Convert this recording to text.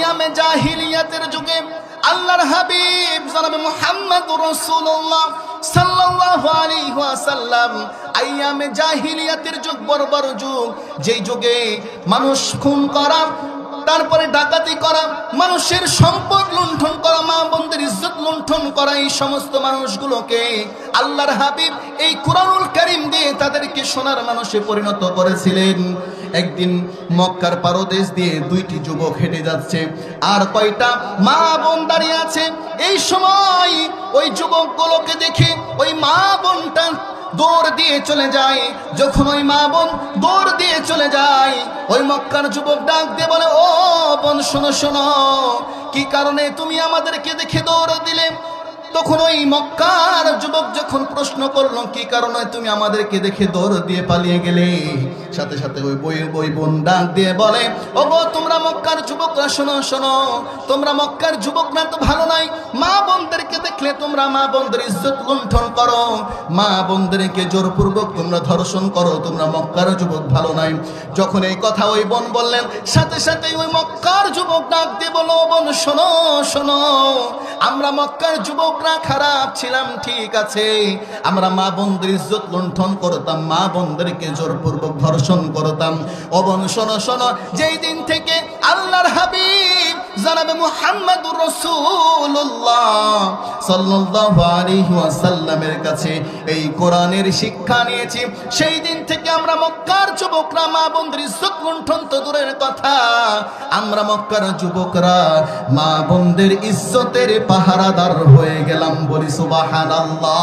আইয়ামে জাহিলিয়াতের যুগে আল্লাহর হাবিব জনাবে মুহাম্মদুর রাসূলুল্লাহ সাল্লাল্লাহু আলাইহি ওয়াসাল্লাম আইয়ামে জাহিলিয়াতের যুগ, বর্বর যুগ, যেই যুগে মানুষ খুন করা, তারপরে ডাকাতি করা, মানুষের সম্পদ লুণ্ঠন করা, মা বোনদের ইজ্জত লুণ্ঠন করা, এই সমস্ত মানুষগুলোকে আল্লাহর হাবিব এই কুরআনুল কারীম দিয়ে তাদেরকে সোনার মানুষে পরিণত করেছিলেন। একদিন মক্কার পারদেশ দিয়ে দুইটি যুবক হেঁটে যাচ্ছে, আর কয়টা মা বোন দাঁড়িয়ে আছে। এই সময় ওই যুবকগুলোকে দেখে ওই মা বোনটা দৌড় দিয়ে চলে যায়। যখন ওই মা বোন দৌড় দিয়ে চলে যায়, ওই মক্কার যুবক ডাক দিয়ে বলে, ও বোন শোনো শোনো, কি কারণে তুমি আমাদেরকে দেখে দৌড় দিলে? তখন ওই মক্কার যুবক যখন প্রশ্ন করলো, কি কারণে তুমি আমাদেরকে দেখে দৌড় দিয়ে পালিয়ে গেলে, সাথে সাথে ওই বোন ডাক দিয়ে বলে, ও গো তোমরা মক্কার যুবকরা শোনো শোনো, তোমরা মক্কার যুবকরা তো ভালো নাই। মা বোনদেরকে দেখলে তোমরা মা বোনদের ইজ্জত লুণ্ঠন করো, মা বোনদেরকে জোরপূর্বক তোমরা ধর্ষণ করো, তোমরা মক্কার যুবক ভালো নাই। যখন এই কথা ওই বোন বললেন, সাথে সাথে ওই মক্কার যুবক ডাক দিয়ে বলো, বোন শোনো শোনো, আমরা মক্কার যুবকরা খারাপ ছিলাম, ঠিক আছে, আমরা মা বোনদের ইজ্জত লুণ্ঠন করতাম, মা বোনদেরকে জোরপূর্বক ধর্ষণ করতাম। ও বোন শোনো শোনো, যেই দিন থেকে আল্লাহর হাবিব জনাবে মুহাম্মদুর রাসূলুল্লাহ সাল্লাল্লাহু আলাইহি ওয়াসাল্লামের কাছে এই কোরআনের শিক্ষা নিয়েছি, সেই দিন থেকে আমরা মক্কার যুবকরা মা বোনদের ইজ্জত লুণ্ঠন তো দূরের কথা, আমরা মক্কার যুবকরা মা বোনদের ইজ্জতের পাহারাদার হয়ে গেলাম। বলি সুবহানাল্লাহ।